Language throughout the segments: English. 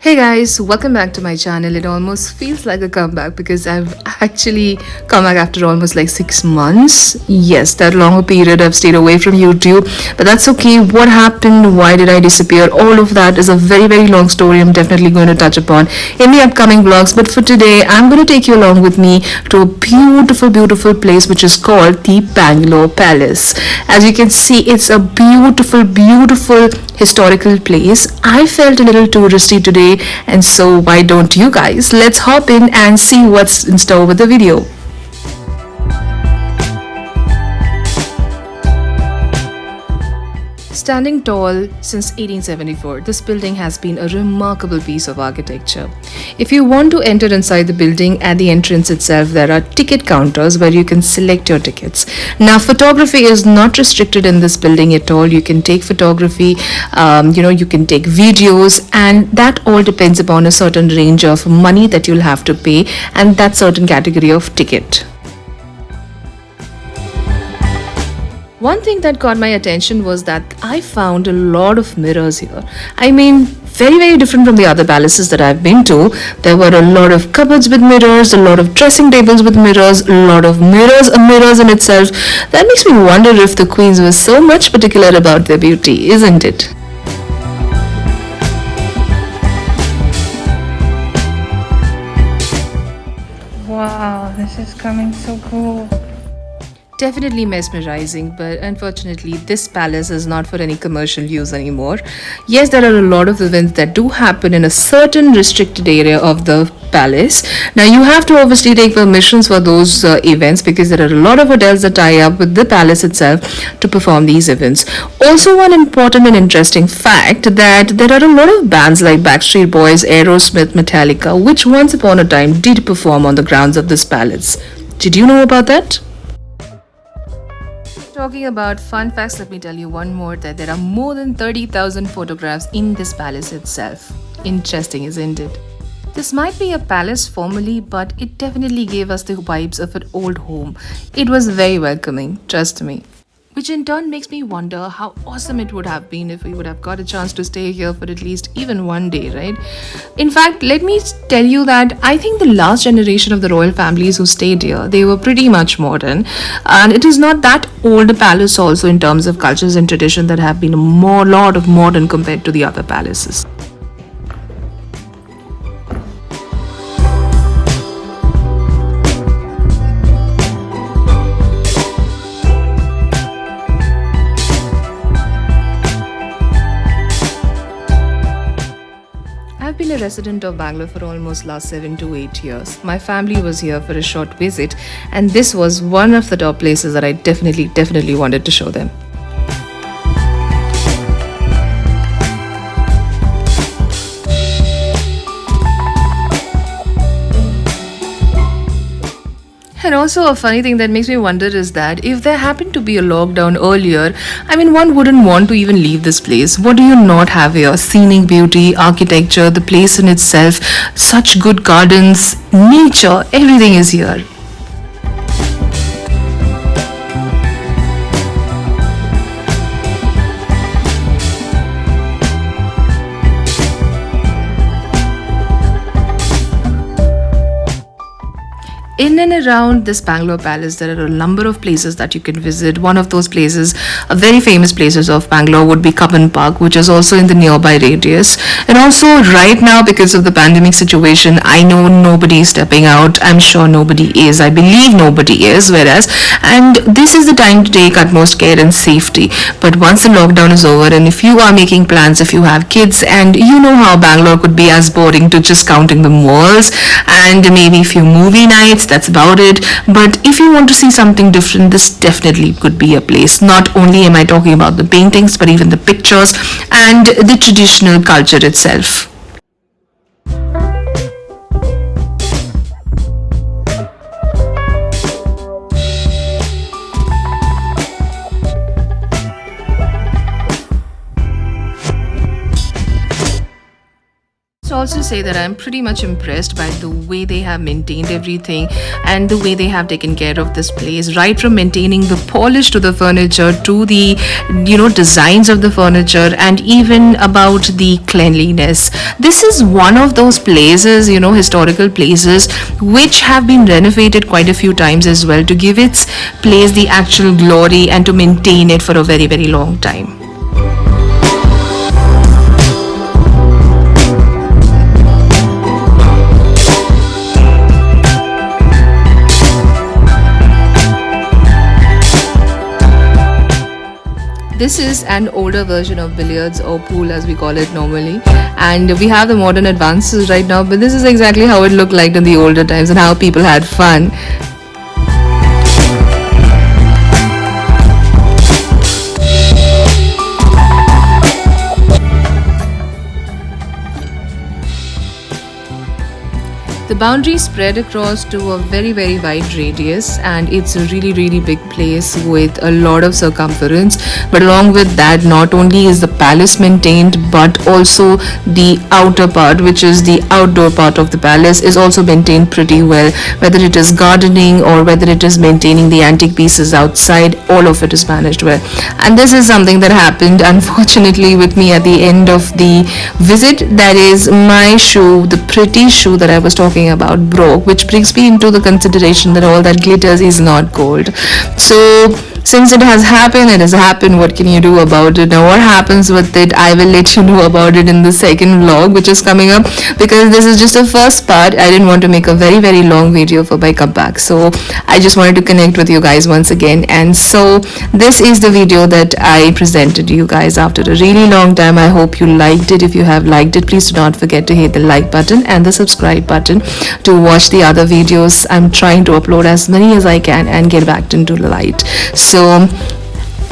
Hey guys, welcome back to my channel. It almost feels like a comeback because I've actually come back after almost like 6 months. Yes, that longer period I've stayed away from YouTube, but that's okay. What happened? Why did I disappear? All of that is a very long story I'm definitely going to touch upon in the upcoming vlogs. But for today, I'm going to take you along with me to a beautiful place which is called the Bangalore Palace. As you can see, it's a beautiful historical place. I felt a little touristy today, and so why don't you guys? Let's hop in and see what's in store with the video. Standing tall since 1874, this building has been a remarkable piece of architecture. If you want to enter inside the building, at the entrance itself, there are ticket counters where you can select your tickets. Now, photography is not restricted in this building at all. You can take photography, you can take videos, and that all depends upon a certain range of money that you'll have to pay and that certain category of ticket. One thing that caught my attention was that I found a lot of mirrors here. I mean, very different from the other palaces that I've been to. There were a lot of cupboards with mirrors, a lot of dressing tables with mirrors, a lot of mirrors in itself. That makes me wonder if the queens were so much particular about their beauty, isn't it? Wow, this is coming so cool. Definitely mesmerizing, but unfortunately this palace is not for any commercial use anymore. Yes, there are a lot of events that do happen in a certain restricted area of the palace. Now you have to obviously take permissions for those events because there are a lot of hotels that tie up with the palace itself to perform these events. Also, one important and interesting fact that there are a lot of bands like Backstreet Boys, Aerosmith, Metallica, which once upon a time did perform on the grounds of this palace. Did you know about that? Talking about fun facts, let me tell you one more, that there are more than 30,000 photographs in this palace itself. Interesting, isn't it? This might be a palace formally, but it definitely gave us the vibes of an old home. It was very welcoming, trust me. Which in turn makes me wonder how awesome it would have been if we would have got a chance to stay here for at least even one day, right? In fact, let me tell you that I think the last generation of the royal families who stayed here, they were pretty much modern. And it is not that old a palace also in terms of cultures and tradition that have been a lot of modern compared to the other palaces. I've been a resident of Bangalore for almost last 7 to 8 years. My family was here for a short visit, and this was one of the top places that I definitely wanted to show them. And also a funny thing that makes me wonder is that if there happened to be a lockdown earlier, I mean, one wouldn't want to even leave this place. What do you not have here? Scenic beauty, architecture, the place in itself, such good gardens, nature, everything is here. In and around this Bangalore Palace, there are a number of places that you can visit. One of those places, a very famous places of Bangalore, would be Cubbon Park, which is also in the nearby radius. And also right now, because of the pandemic situation, I know nobody is stepping out. I'm sure nobody is. I believe nobody is. And this is the time to take utmost care and safety. But once the lockdown is over, and if you are making plans, if you have kids, and you know how Bangalore could be as boring to just counting the malls and maybe a few movie nights, that's about it. But if you want to see something different, this definitely could be a place. Not only am I talking about the paintings, but even the pictures and the traditional culture itself. must also say that I'm pretty much impressed by the way they have maintained everything and the way they have taken care of this place, right from maintaining the polish to the furniture to the designs of the furniture and even about the cleanliness. This is one of those places, historical places which have been renovated quite a few times as well to give its place the actual glory and to maintain it for a very, very long time. This is an older version of billiards or pool as we call it normally, and we have the modern advances right now, but this is exactly how it looked like in the older times and how people had fun. The boundary spread across to a very, very wide radius, and it's a really, really big place with a lot of circumference. But along with that, not only is the palace maintained, but also the outer part, which is the outdoor part of the palace, is also maintained pretty well. Whether it is gardening or whether it is maintaining the antique pieces outside, all of it is managed well. And this is something that happened unfortunately with me at the end of the visit. That is my shoe, the pretty shoe that I was talking about broke, which brings me into the consideration that all that glitters is not gold. So since it has happened, what can you do about it? Now what happens with it, I will let you know about it in the second vlog which is coming up, because this is just the first part. I didn't want to make a very, very long video for my comeback, so I just wanted to connect with you guys once again. And so this is the video that I presented to you guys after a really long time. I hope you liked it. If you have liked it, please do not forget to hit the like button and the subscribe button to watch the other videos. I'm trying to upload as many as I can and get back into the light. So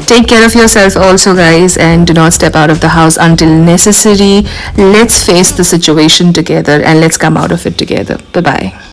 take care of yourself also, guys, and do not step out of the house until necessary. Let's face the situation together and let's come out of it together. Bye bye.